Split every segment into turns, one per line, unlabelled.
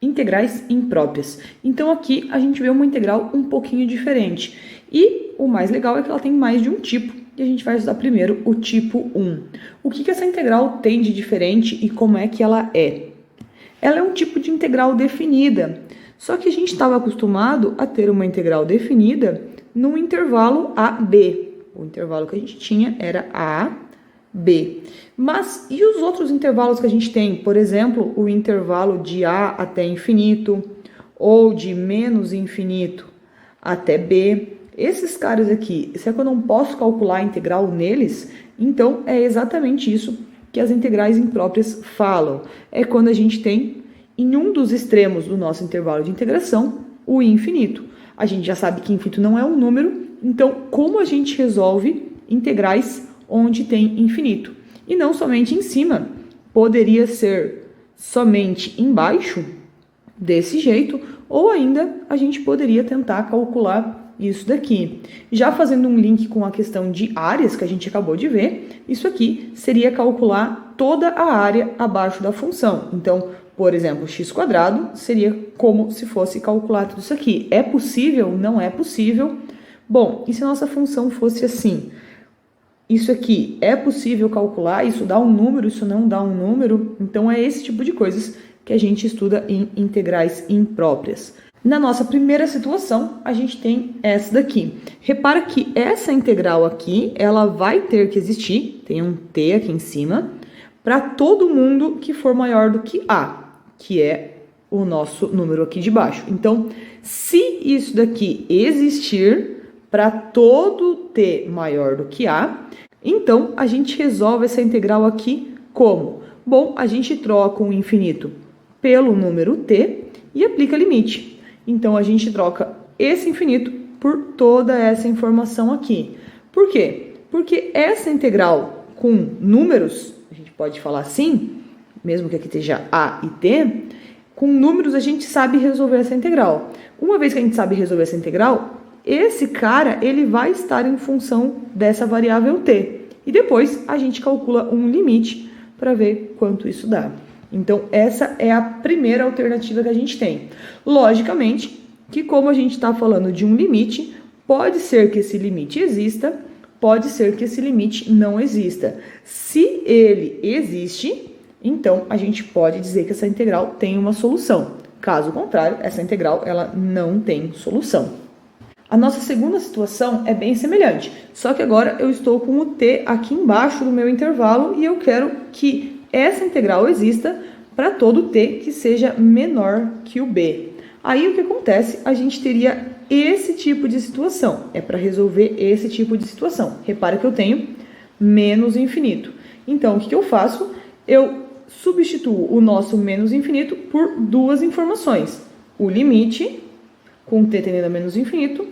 integrais impróprias. Então aqui a gente vê uma integral um pouquinho diferente. E o mais legal é que ela tem mais de um tipo, e a gente vai estudar primeiro o tipo 1. O que essa integral tem de diferente e como é que ela é? Ela é um tipo de integral definida, só que a gente estava acostumado a ter uma integral definida no intervalo AB. O intervalo que a gente tinha era A, B. Mas e os outros intervalos que a gente tem? Por exemplo, o intervalo de A até infinito, ou de menos infinito até B. Esses caras aqui, se é que eu não posso calcular a integral neles, então é exatamente isso que as integrais impróprias falam. É quando a gente tem, em um dos extremos do nosso intervalo de integração, o infinito. A gente já sabe que infinito não é um número, então como a gente resolve integrais onde tem infinito? E não somente em cima, poderia ser somente embaixo, desse jeito, ou ainda a gente poderia tentar calcular isso daqui. Já fazendo um link com a questão de áreas que a gente acabou de ver, isso aqui seria calcular toda a área abaixo da função. Então, por exemplo, x² seria como se fosse calcular tudo isso aqui. É possível? Não é possível? Bom, e se a nossa função fosse assim? Isso aqui é possível calcular? Isso dá um número? Isso não dá um número? Então, é esse tipo de coisas que a gente estuda em integrais impróprias. Na nossa primeira situação, a gente tem essa daqui. Repara que essa integral aqui, ela vai ter que existir, tem um t aqui em cima, para todo mundo que for maior do que a, que é o nosso número aqui de baixo. Então, se isso daqui existir para todo t maior do que a, então a gente resolve essa integral aqui como? Bom, a gente troca o infinito pelo número t e aplica limite. Então, a gente troca esse infinito por toda essa informação aqui. Por quê? Porque essa integral com números, a gente pode falar assim, mesmo que aqui esteja a e t, com números a gente sabe resolver essa integral. Uma vez que a gente sabe resolver essa integral, esse cara ele vai estar em função dessa variável t. E depois a gente calcula um limite para ver quanto isso dá. Então, essa é a primeira alternativa que a gente tem. Logicamente, que como a gente está falando de um limite, pode ser que esse limite exista, pode ser que esse limite não exista. Se ele existe, então a gente pode dizer que essa integral tem uma solução. Caso contrário, essa integral ela não tem solução. A nossa segunda situação é bem semelhante, só que agora eu estou com o t aqui embaixo do meu intervalo e eu quero que essa integral exista para todo t que seja menor que o b. Aí o que acontece? A gente teria esse tipo de situação. É para resolver esse tipo de situação. Repara que eu tenho menos infinito. Então, o que eu faço? Eu substituo o nosso menos infinito por duas informações. O limite, com t tendendo a menos infinito,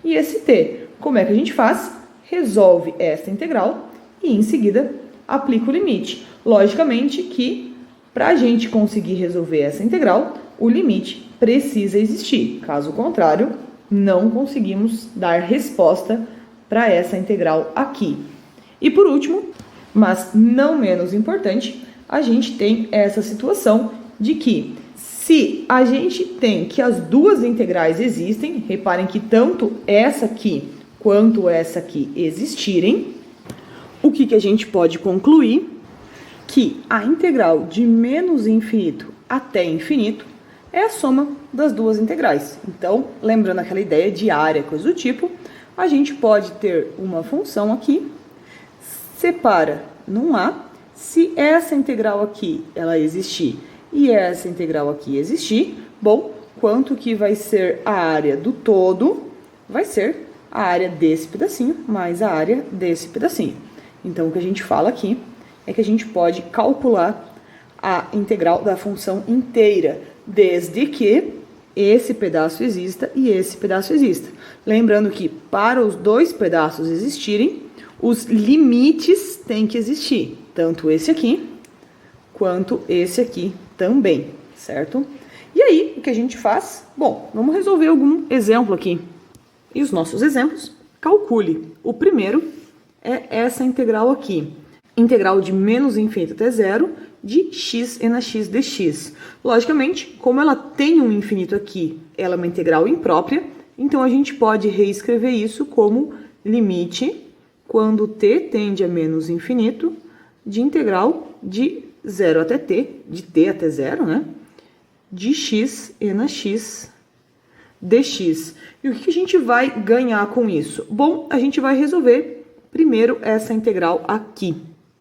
e esse t. Como é que a gente faz? Resolve esta integral e, em seguida, aplica o limite. Logicamente que, para a gente conseguir resolver essa integral, o limite precisa existir. Caso contrário, não conseguimos dar resposta para essa integral aqui. E por último, mas não menos importante, a gente tem essa situação de que, se a gente tem que as duas integrais existem, reparem que tanto essa aqui quanto essa aqui existirem, o que a gente pode concluir? Que a integral de menos infinito até infinito é a soma das duas integrais. Então, lembrando aquela ideia de área, coisa do tipo, a gente pode ter uma função aqui, separa num A, se essa integral aqui ela existir e essa integral aqui existir, bom, quanto que vai ser a área do todo? Vai ser a área desse pedacinho mais a área desse pedacinho. Então, o que a gente fala aqui é que a gente pode calcular a integral da função inteira, desde que esse pedaço exista e esse pedaço exista. Lembrando que, para os dois pedaços existirem, os limites têm que existir, tanto esse aqui quanto esse aqui também, certo? E aí, o que a gente faz? Bom, vamos resolver algum exemplo aqui. E os nossos exemplos, calcule. O primeiro é essa integral aqui. Integral de menos infinito até zero de x e na x dx. Logicamente, como ela tem um infinito aqui, ela é uma integral imprópria, então a gente pode reescrever isso como limite, quando t tende a menos infinito, de integral de 0 até t, de t até 0, né? De x e na x dx. E o que a gente vai ganhar com isso? Bom, a gente vai resolver primeiro essa integral aqui.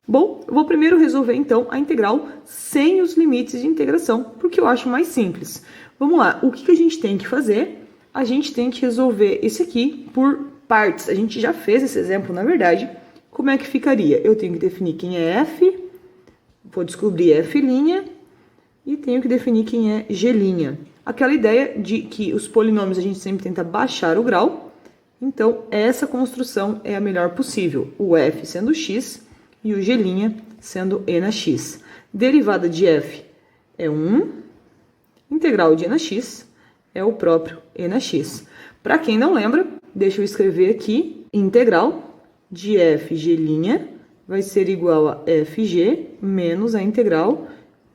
Bom, eu vou primeiro resolver, então, a integral sem os limites de integração, porque eu acho mais simples. Vamos lá, o que a gente tem que fazer? A gente tem que resolver esse aqui por partes. A gente já fez esse exemplo, na verdade. Como é que ficaria? Eu tenho que definir quem é f, vou descobrir f', e tenho que definir quem é g'. Aquela ideia de que os polinômios a gente sempre tenta baixar o grau, então essa construção é a melhor possível. O f sendo x e o g' sendo e na x. Derivada de f é 1, integral de e na x é o próprio e na x. Para quem não lembra, deixa eu escrever aqui, integral de fg' vai ser igual a fg menos a integral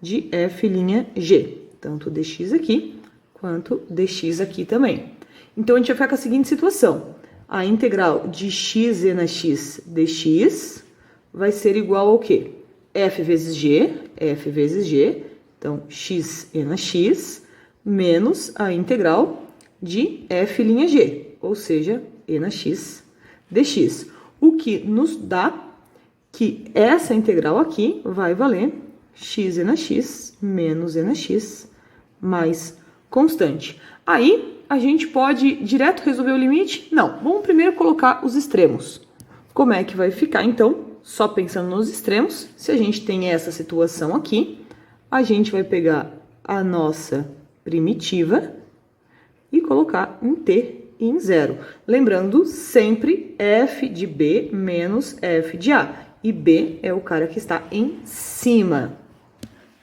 de f'g, tanto dx aqui quanto dx aqui também. Então, a gente vai ficar com a seguinte situação. A integral de x e na x dx vai ser igual ao quê? F vezes G, então x e na x, menos a integral de f'g, ou seja, e na x dx. O que nos dá que essa integral aqui vai valer x e na x menos e na x mais constante. Aí, a gente pode direto resolver o limite? Não, vamos primeiro colocar os extremos. Como é que vai ficar, então? Só pensando nos extremos, se a gente tem essa situação aqui, a gente vai pegar a nossa primitiva e colocar em t e em 0. Lembrando sempre f de b menos f de a. E b é o cara que está em cima.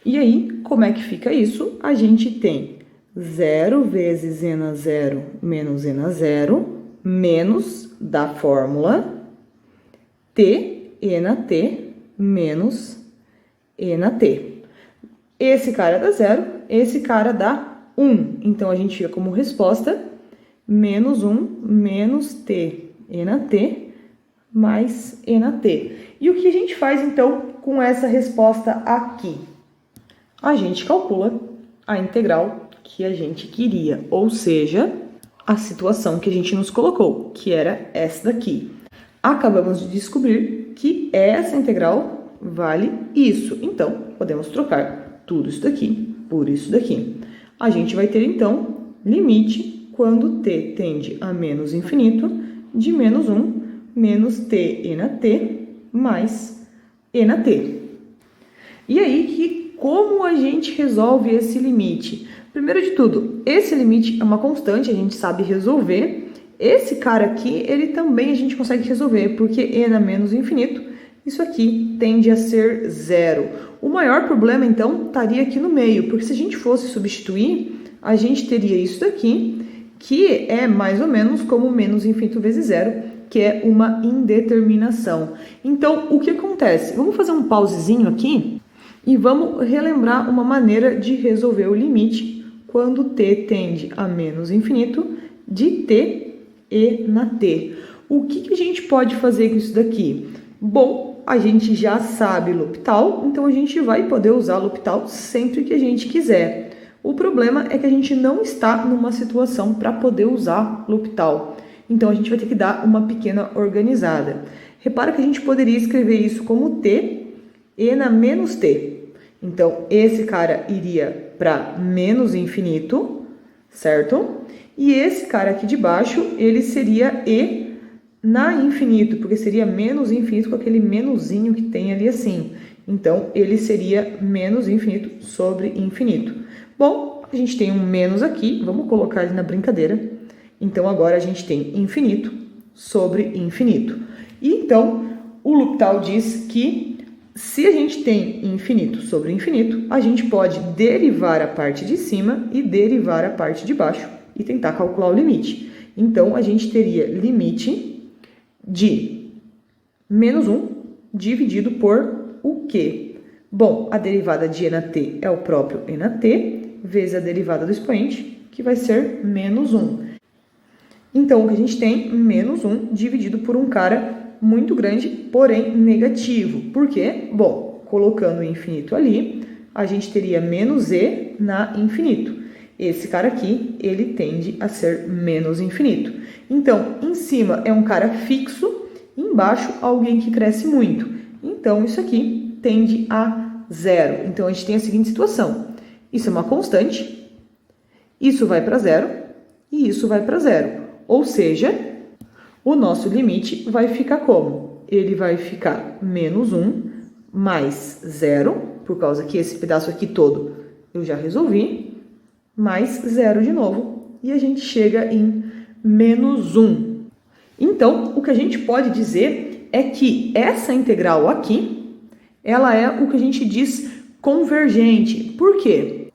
E aí, como é que fica isso? A gente tem 0 vezes e na 0 menos e na 0, menos da fórmula t e na t menos e na t. Esse cara dá 0, esse cara dá 1. Então, a gente fica como resposta menos 1 menos t e na t mais e na t. E o que a gente faz, então, com essa resposta aqui? A gente calcula a integral que a gente queria, ou seja, a situação que a gente nos colocou, que era essa daqui. Acabamos de descobrir que essa integral vale isso. Então, podemos trocar tudo isso daqui por isso daqui. A gente vai ter, então, limite quando t tende a menos infinito de menos 1 menos t e na t mais e na t. E aí, como a gente resolve esse limite? Primeiro de tudo, esse limite é uma constante, a gente sabe resolver. Esse cara aqui, ele também a gente consegue resolver, porque e na menos infinito, isso aqui tende a ser 0. O maior problema, então, estaria aqui no meio, porque se a gente fosse substituir, a gente teria isso daqui, que é mais ou menos como menos infinito vezes 0, que é uma indeterminação. Então, o que acontece? Vamos fazer um pausezinho aqui e vamos relembrar uma maneira de resolver o limite quando t tende a menos infinito de t e na t. O que a gente pode fazer com isso daqui? Bom, a gente já sabe L'Hopital, então a gente vai poder usar L'Hopital sempre que a gente quiser. O problema é que a gente não está numa situação para poder usar L'Hopital. Então, a gente vai ter que dar uma pequena organizada. Repara que a gente poderia escrever isso como t e na menos t. Então, esse cara iria para menos infinito, certo? E esse cara aqui de baixo, ele seria e na infinito, porque seria menos infinito com aquele menuzinho que tem ali assim. Então, ele seria menos infinito sobre infinito. Bom, a gente tem um menos aqui, vamos colocar ele na brincadeira. Então, agora a gente tem infinito sobre infinito. E então, o L'Hopital diz que se a gente tem infinito sobre infinito, a gente pode derivar a parte de cima e derivar a parte de baixo e tentar calcular o limite. Então, a gente teria limite de menos 1 dividido por o quê? Bom, a derivada de e na t é o próprio e na t, vezes a derivada do expoente, que vai ser menos 1. Então, o que a gente tem? Menos 1 dividido por um cara muito grande, porém negativo. Por quê? Bom, colocando o infinito ali, a gente teria menos e na infinito. Esse cara aqui, ele tende a ser menos infinito. Então, em cima é um cara fixo, embaixo alguém que cresce muito. Então, isso aqui tende a zero. Então, a gente tem a seguinte situação. Isso é uma constante, isso vai para zero e isso vai para zero. Ou seja, o nosso limite vai ficar como? Ele vai ficar menos 1 mais zero, por causa que esse pedaço aqui todo eu já resolvi, mais zero de novo, e a gente chega em menos 1. Então, o que a gente pode dizer é que essa integral aqui, ela é o que a gente diz convergente. Por quê?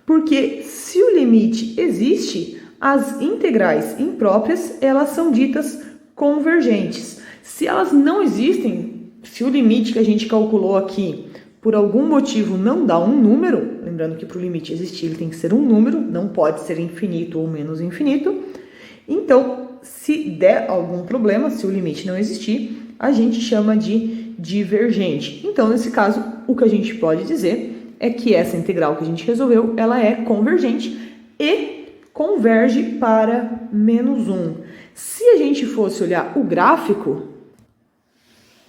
Porque se o limite existe, as integrais impróprias, elas são ditas convergentes. Se elas não existem, se o limite que a gente calculou aqui, por algum motivo não dá um número, lembrando que para o limite existir ele tem que ser um número, não pode ser infinito ou menos infinito, então, se der algum problema, se o limite não existir, a gente chama de divergente. Então, nesse caso, o que a gente pode dizer é que essa integral que a gente resolveu, ela é convergente e converge para menos 1. Se a gente fosse olhar o gráfico,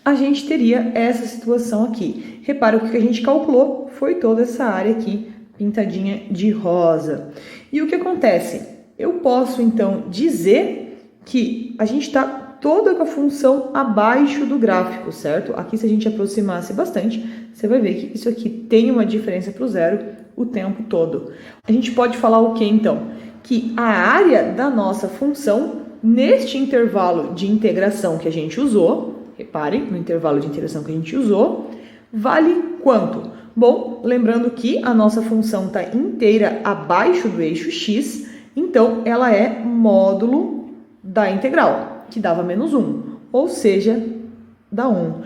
a gente teria essa situação aqui. Repara que o que a gente calculou foi toda essa área aqui, pintadinha de rosa. E o que acontece? Eu posso, então, dizer que a gente está toda com a função abaixo do gráfico, certo? Aqui, se a gente aproximasse bastante, você vai ver que isso aqui tem uma diferença para o zero o tempo todo. A gente pode falar o que, então? Que a área da nossa função, neste intervalo de integração que a gente usou, reparem, no intervalo de integração que a gente usou, vale quanto? Bom, lembrando que a nossa função está inteira abaixo do eixo x, então ela é módulo da integral, que dava menos 1, ou seja, dá 1.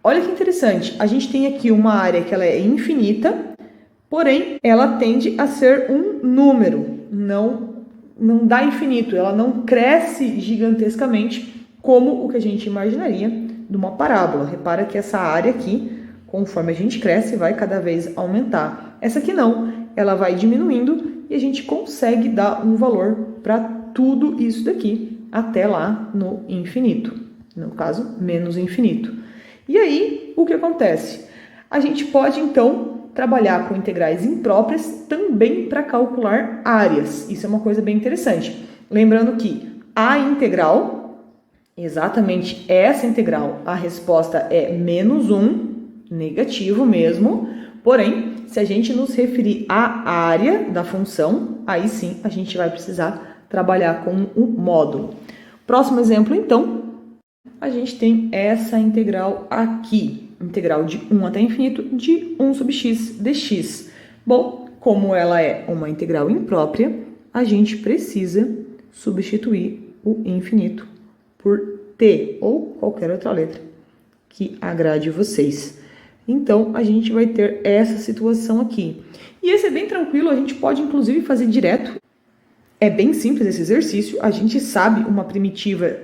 Olha que interessante, a gente tem aqui uma área que ela é infinita, porém ela tende a ser um número, não dá infinito, ela não cresce gigantescamente como o que a gente imaginaria de uma parábola. Repara que essa área aqui, conforme a gente cresce, vai cada vez aumentar. Essa aqui não, ela vai diminuindo e a gente consegue dar um valor para tudo isso daqui até lá no infinito, no caso, menos infinito. E aí, o que acontece? A gente pode, então, trabalhar com integrais impróprias também para calcular áreas. Isso é uma coisa bem interessante. Lembrando que a integral, exatamente essa integral, a resposta é menos 1, negativo mesmo. Porém, se a gente nos referir à área da função, aí sim a gente vai precisar trabalhar com o módulo. Próximo exemplo, então, a gente tem essa integral aqui. Integral de 1 até infinito de 1 sobre x dx. Bom, como ela é uma integral imprópria, a gente precisa substituir o infinito por t ou qualquer outra letra que agrade vocês. Então, a gente vai ter essa situação aqui. E esse é bem tranquilo, a gente pode inclusive fazer direto. É bem simples esse exercício, a gente sabe uma primitiva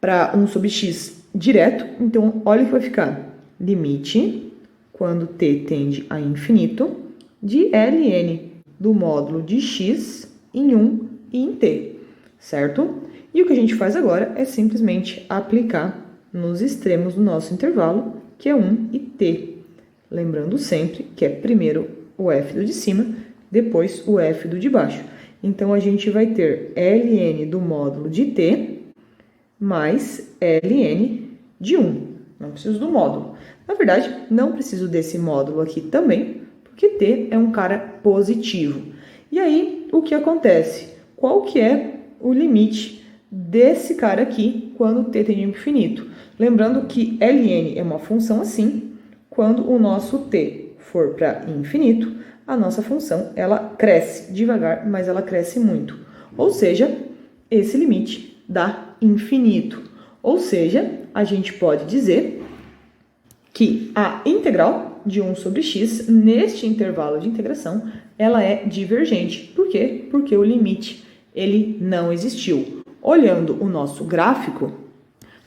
para 1 sobre x direto, então olha o que vai ficar. Limite, quando t tende a infinito, de ln do módulo de x em 1 e em t, certo? E o que a gente faz agora é simplesmente aplicar nos extremos do nosso intervalo, que é 1 e t. Lembrando sempre que é primeiro o f do de cima, depois o f do de baixo. Então, a gente vai ter ln do módulo de t mais ln de 1. Não preciso do módulo. Na verdade, não preciso desse módulo aqui também, porque t é um cara positivo. E aí, o que acontece? Qual que é o limite desse cara aqui quando t tende a infinito? Lembrando que ln é uma função assim, quando o nosso t for para infinito, a nossa função ela cresce devagar, mas ela cresce muito. Ou seja, esse limite dá infinito. Ou seja, a gente pode dizer que a integral integral de 1 sobre x, neste intervalo de integração, ela é divergente. Por quê? Porque o limite ele não existiu. Olhando o nosso gráfico,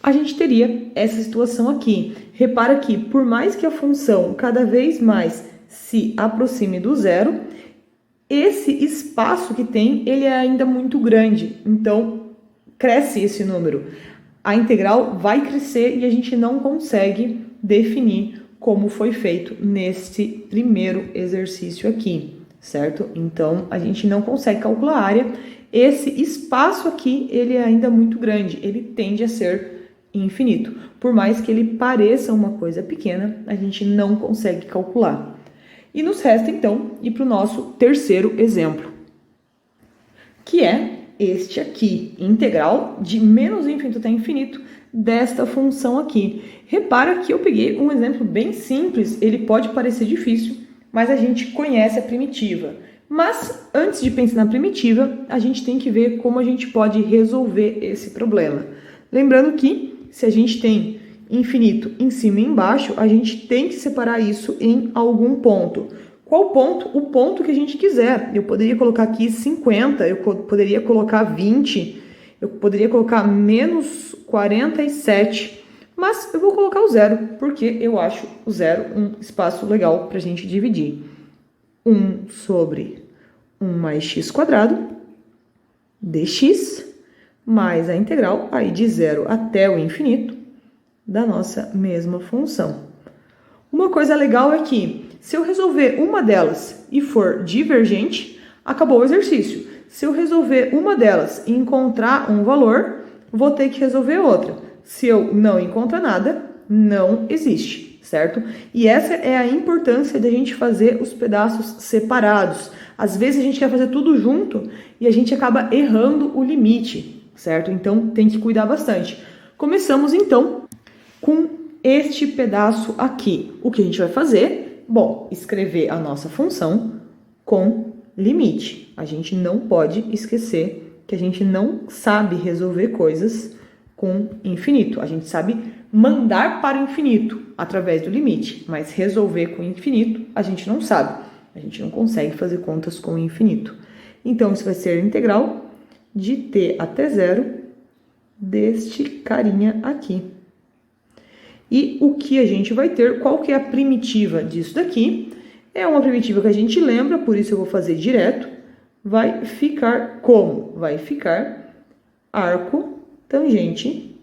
a gente teria essa situação aqui. Repara que, por mais que a função cada vez mais se aproxime do zero, esse espaço que tem, ele é ainda muito grande. Então, cresce esse número. A integral vai crescer e a gente não consegue definir como foi feito nesse primeiro exercício aqui, certo? Então, a gente não consegue calcular a área. Esse espaço aqui, ele é ainda muito grande, ele tende a ser infinito. Por mais que ele pareça uma coisa pequena, a gente não consegue calcular. E nos resta, então, ir para o nosso terceiro exemplo, que é este aqui, integral de menos infinito até infinito desta função aqui. Repara que eu peguei um exemplo bem simples, ele pode parecer difícil, mas a gente conhece a primitiva. Mas, antes de pensar na primitiva, a gente tem que ver como a gente pode resolver esse problema. Lembrando que, se a gente tem infinito em cima e embaixo, a gente tem que separar isso em algum ponto. Qual ponto? O ponto que a gente quiser. Eu poderia colocar aqui 50, eu poderia colocar 20, eu poderia colocar menos 47, mas eu vou colocar o zero, porque eu acho o zero um espaço legal para a gente dividir. 1 sobre 1 mais x quadrado dx, mais a integral aí de 0 até o infinito da nossa mesma função. Uma coisa legal é que, se eu resolver uma delas e for divergente, acabou o exercício. Se eu resolver uma delas e encontrar um valor, vou ter que resolver outra. Se eu não encontrar nada, não existe, certo? E essa é a importância da gente fazer os pedaços separados. Às vezes a gente quer fazer tudo junto e a gente acaba errando o limite, certo? Então tem que cuidar bastante. Começamos então com este pedaço aqui. O que a gente vai fazer? Bom, escrever a nossa função com limite. A gente não pode esquecer que a gente não sabe resolver coisas com infinito. A gente sabe mandar para o infinito através do limite, mas resolver com infinito a gente não sabe. A gente não consegue fazer contas com infinito. Então, isso vai ser a integral de t até zero deste carinha aqui. E o que a gente vai ter, qual que é a primitiva disso daqui? É uma primitiva que a gente lembra, por isso eu vou fazer direto. Vai ficar como? Vai ficar arco tangente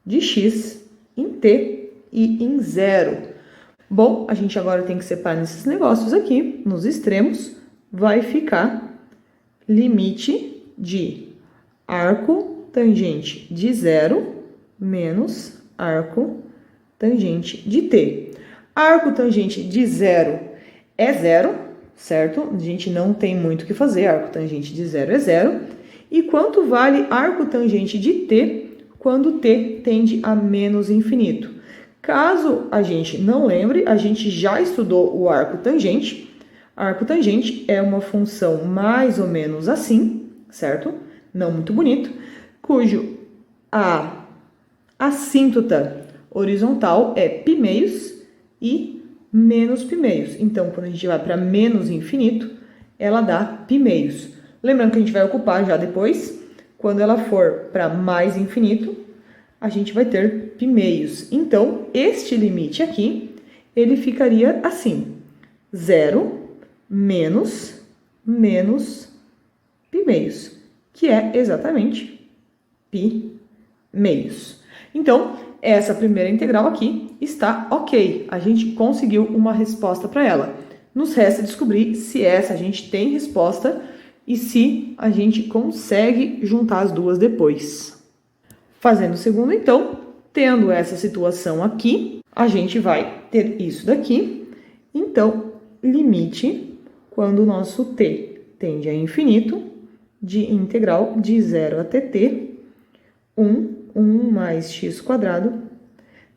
de x em t e em zero. Bom, a gente agora tem que separar nesses negócios aqui, nos extremos, vai ficar limite de arco tangente de zero menos arco tangente de t. Arco tangente de zero é zero, certo? A gente não tem muito o que fazer, arco tangente de zero é zero. E quanto vale arco tangente de t quando t tende a menos infinito? Caso a gente não lembre, a gente já estudou o arco tangente. Arco tangente é uma função mais ou menos assim, certo? Não muito bonito, cujo a assíntota horizontal é π meios e menos π meios. Então, quando a gente vai para menos infinito, ela dá π meios. Lembrando que a gente vai ocupar já depois, quando ela for para mais infinito, a gente vai ter π meios. Então, este limite aqui, ele ficaria assim, 0 menos π meios, que é exatamente π meios. Então, essa primeira integral aqui está ok. A gente conseguiu uma resposta para ela. Nos resta descobrir se essa a gente tem resposta e se a gente consegue juntar as duas depois. Fazendo o segundo, então, tendo essa situação aqui, a gente vai ter isso daqui. Então, limite, quando o nosso t tende a infinito, de integral de 0 até t, 1 mais x quadrado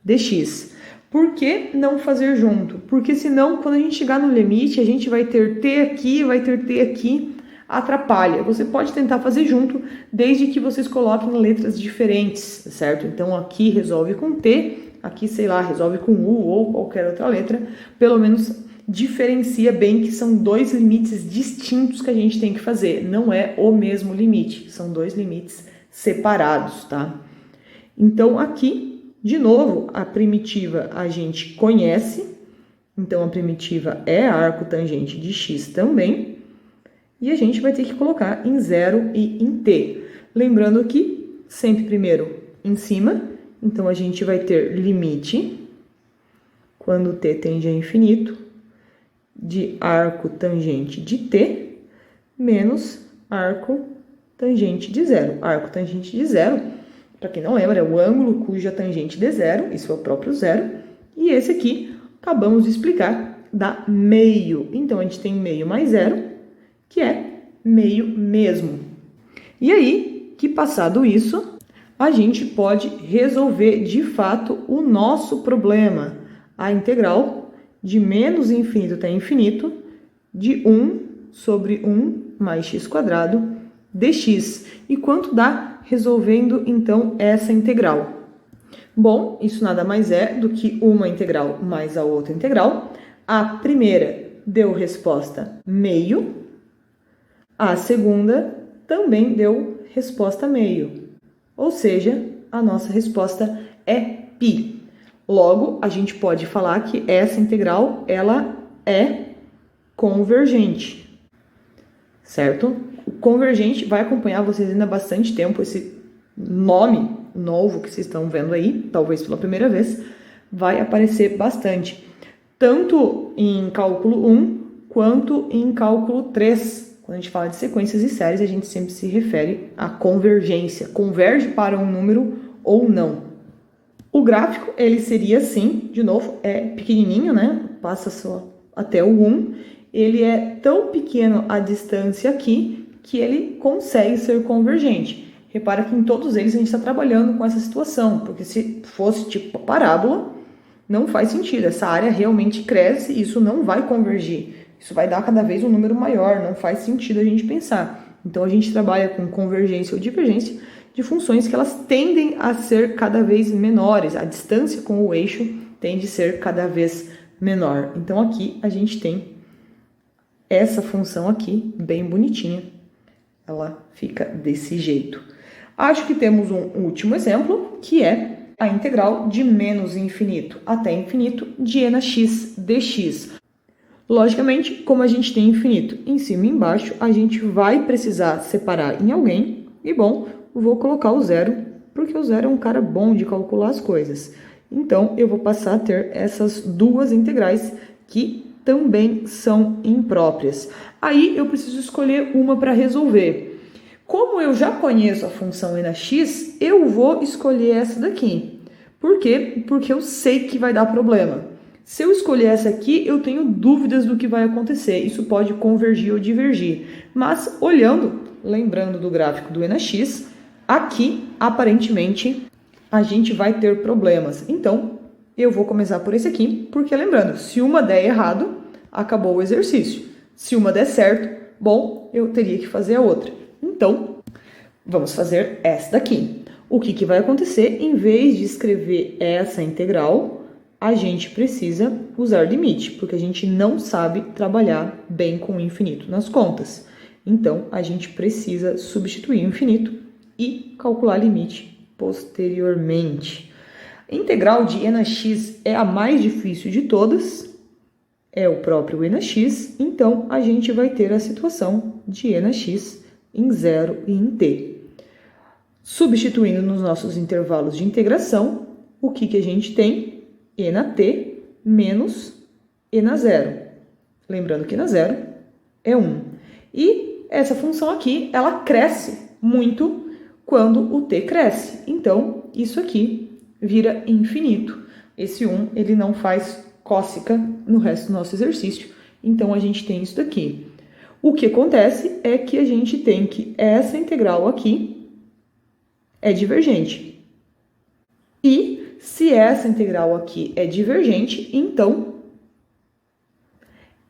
dx. Por que não fazer junto? Porque senão, quando a gente chegar no limite, a gente vai ter t aqui, vai ter t aqui, atrapalha. Você pode tentar fazer junto, desde que vocês coloquem letras diferentes, certo? Então, aqui resolve com t, aqui, sei lá, resolve com U ou qualquer outra letra, pelo menos diferencia bem que são dois limites distintos que a gente tem que fazer. Não é o mesmo limite, são dois limites separados, tá? Então, aqui, de novo, a primitiva a gente conhece. Então, a primitiva é arco tangente de x também. E a gente vai ter que colocar em 0 e em t. Lembrando que sempre primeiro em cima. Então, a gente vai ter limite, quando t tende a infinito, de arco tangente de t menos arco tangente de zero. Arco tangente de zero, para quem não lembra, é o ângulo cuja tangente dê zero, isso é o próprio zero. E esse aqui, acabamos de explicar, dá meio. Então, a gente tem meio mais zero, que é meio mesmo. E aí, que passado isso, a gente pode resolver de fato o nosso problema. A integral de menos infinito até infinito, de 1 sobre 1 mais x² dx. E quanto dá resolvendo, então, essa integral? Bom, isso nada mais é do que uma integral mais a outra integral. A primeira deu resposta meio, a segunda também deu resposta meio. Ou seja, a nossa resposta é π. Logo, a gente pode falar que essa integral, ela é convergente, certo? O convergente vai acompanhar vocês ainda há bastante tempo, esse nome novo que vocês estão vendo aí, talvez pela primeira vez, vai aparecer bastante, tanto em cálculo 1 quanto em cálculo 3. Quando a gente fala de sequências e séries, a gente sempre se refere à convergência, converge para um número ou não. O gráfico, ele seria assim, de novo, é pequenininho, né? Passa só até o 1. Ele é tão pequeno a distância aqui que ele consegue ser convergente. Repara que em todos eles a gente está trabalhando com essa situação, porque se fosse tipo parábola, não faz sentido. Essa área realmente cresce e isso não vai convergir. Isso vai dar cada vez um número maior, não faz sentido a gente pensar. Então, a gente trabalha com convergência ou divergência de funções que elas tendem a ser cada vez menores. A distância com o eixo tende a ser cada vez menor. Então, aqui a gente tem essa função aqui, bem bonitinha. Ela fica desse jeito. Acho que temos um último exemplo, que é a integral de menos infinito até infinito de e na x dx. Logicamente, como a gente tem infinito em cima e embaixo, a gente vai precisar separar em alguém. E, bom, vou colocar o zero, porque o zero é um cara bom de calcular as coisas. Então, eu vou passar a ter essas duas integrais que também são impróprias. Aí, eu preciso escolher uma para resolver. Como eu já conheço a função e na x, eu vou escolher essa daqui. Por quê? Porque eu sei que vai dar problema. Se eu escolher essa aqui, eu tenho dúvidas do que vai acontecer. Isso pode convergir ou divergir. Mas, olhando, lembrando do gráfico do e na x, aqui, aparentemente, a gente vai ter problemas. Então, eu vou começar por esse aqui, porque lembrando, se uma der errado, acabou o exercício. Se uma der certo, bom, eu teria que fazer a outra. Então, vamos fazer essa daqui. O que vai acontecer? Em vez de escrever essa integral, a gente precisa usar limite, porque a gente não sabe trabalhar bem com o infinito nas contas. Então, a gente precisa substituir o infinito e calcular limite posteriormente. A integral de e na x é a mais difícil de todas, é o próprio e na x, então a gente vai ter a situação de e na x em 0 e em t. Substituindo nos nossos intervalos de integração, o que a gente tem? E na t menos e na zero. Lembrando que na zero é 1. E essa função aqui, ela cresce muito quando o t cresce. Então, isso aqui vira infinito. Esse 1, ele não faz cósseca no resto do nosso exercício. Então, a gente tem isso daqui. O que acontece é que a gente tem que essa integral aqui é divergente. E se essa integral aqui é divergente, então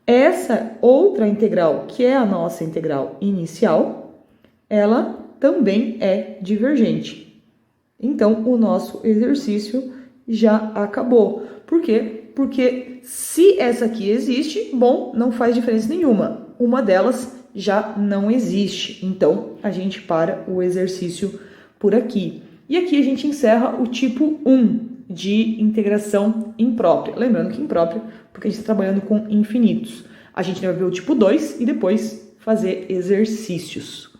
essa outra integral, que é a nossa integral inicial, ela também é divergente. Então, o nosso exercício já acabou. Por quê? Porque se essa aqui existe, bom, não faz diferença nenhuma. Uma delas já não existe. Então, a gente para o exercício por aqui. E aqui a gente encerra o tipo 1 de integração imprópria. Lembrando que imprópria, porque a gente está trabalhando com infinitos. A gente vai ver o tipo 2 e depois fazer exercícios.